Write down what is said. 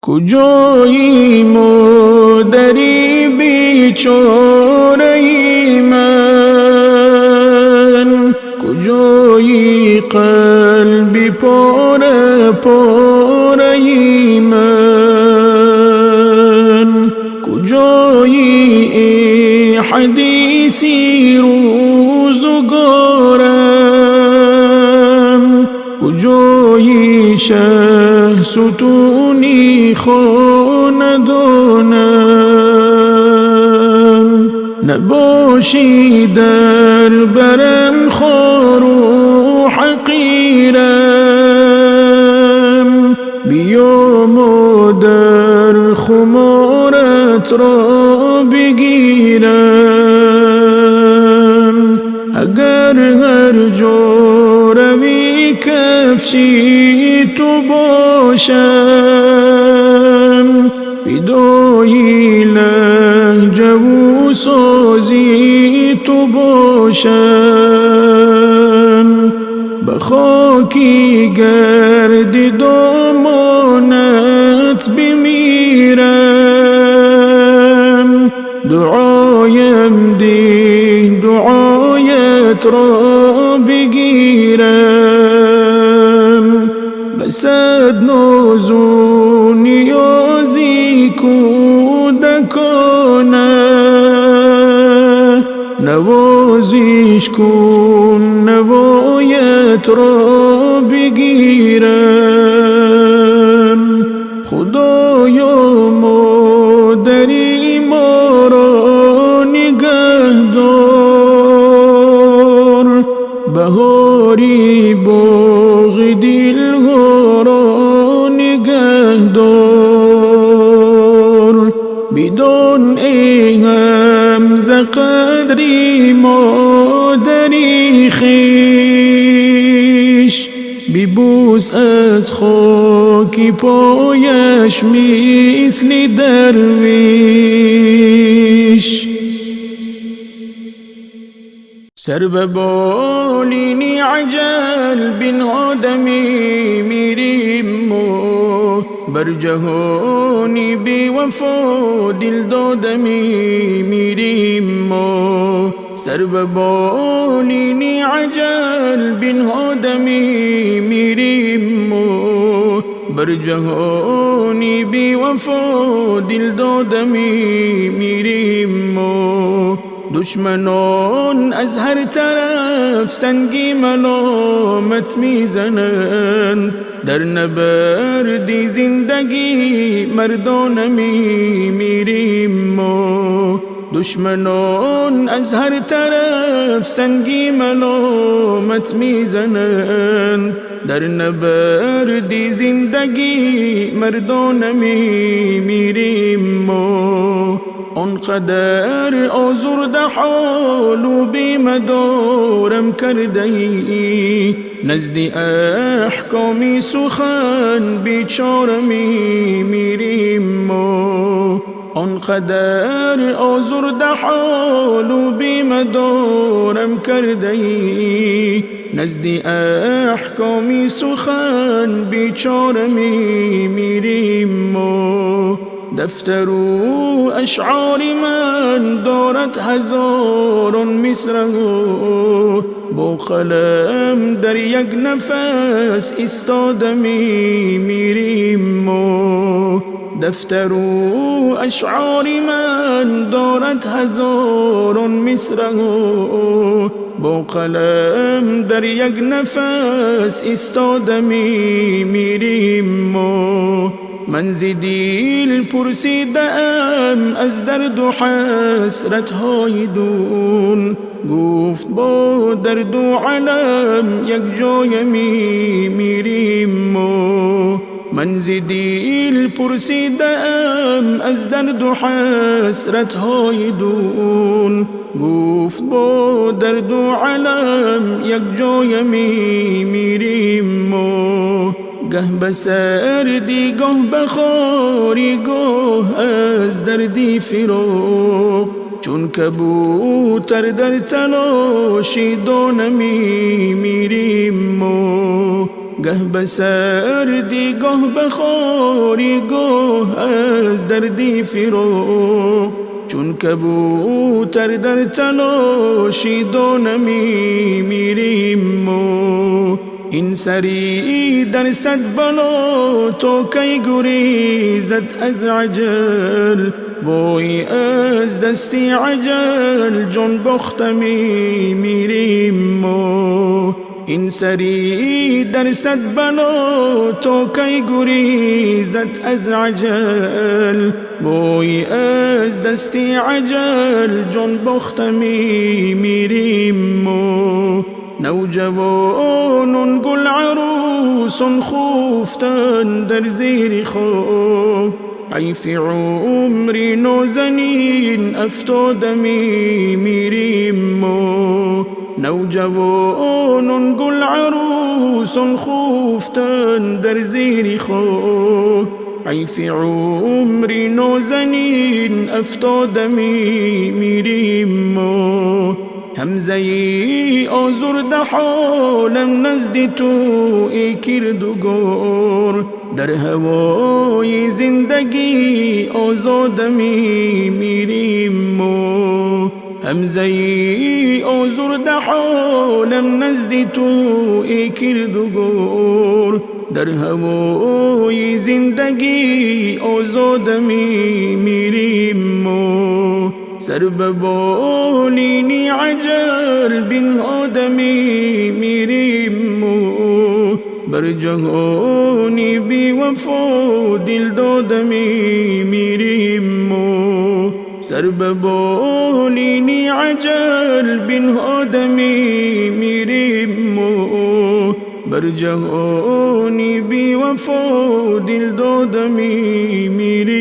کجاییم و دری بیچاره من، کجایی قلبی پاره پاره من، کجایی ای حدیثی روزگارم، کجایی شه ستونی خاندانم، نباشی در برم خوار و حقیرم، بیام و در خمارت را بگیرم، اگر هر جا روی کفشی تو باشم، فدای لهجه و سازی تو باشم، به خاکی گرد دامانت بمیرم، دعایم ده دعایت را بگیرم، بسد ناز و نیازی کودکانه، نوازش کن نوایت را بگیرم، خدایا مادری ما را نگهدار، بهاری باغ دلها را نگهدار، بدان ای همزه قدری مادری خویش، ببوس از خاک پایش مثل درویش، سر به بالینی عجل بنهادمی میریم و بر جهانی بی وفا دل دادمی میریم و سر به بالینی عجل بنهادمی میریم و بر جهانی بی وفا دل دادمی میریم و دشمنان از هر طرف سنگی ملامت میزنند، در نبرد زندگی مردانه میریم و دشمنان از هر طرف سنگی ملامت میزنند، در نبرد زندگی مردانه میریم و آنقدر آزرده حال و بیمدارم کرده ای، نزد احکامی سخن بیچاره میریم و آنقدر آزرده حال و بیمدارم کرده ای، نزد احکامی سخن بیچاره میریم و دفتر و اشعار من دارد هزاران مصرع، با قلم در یک نفس ایستاده میریم و دفتر و اشعار من دارد هزاران مصرع، با قلم در یک نفس ایستاده میریم و من ز دل پرسیدم از درد و حسرت های دون، گفت با درد و علم یک جای میریم و من ز دل پرسیدم از درد و حسرت های دون، گفت با درد و علم یک جای میریم و گه به سردی گه به خاری گه از دردی فراق، چون کبوتر در تلاشی دانه میریم و گه به سردی گه به خاری گه از دردی فراق چون کبوتر در تلاشی دانمی میریم ما این سری در صد بلا تو کی گریزد از عجل وای از دستی عجل جان باختمی میریم ما این سری در صد بلا تو کی گریزد از عجل وای از دستی عجل جان باختمی میریم ما نوجوان گل عروس خفتن در زیر خواب حیف عمری نازنین افتادمی میریم ما نوجوان گل عروس خفتن در زیر خواب حیف عمری نازنین افتادمی میریم ما همزه آزرده حالم نزد تو ای کردگار در هوای زندگی آزادمی میریم ما همزه آزرده حالم نزد تو ای کردگار در هوای زندگی آزادمی میریم ما سر به بالینی عجل بین آدمی میریم ما بر جهانی بی وفا دل دادمی میریم ما سر به بالینی عجل بین آدمی میریم ما بر جهانی بی وفا دل دادمی میریم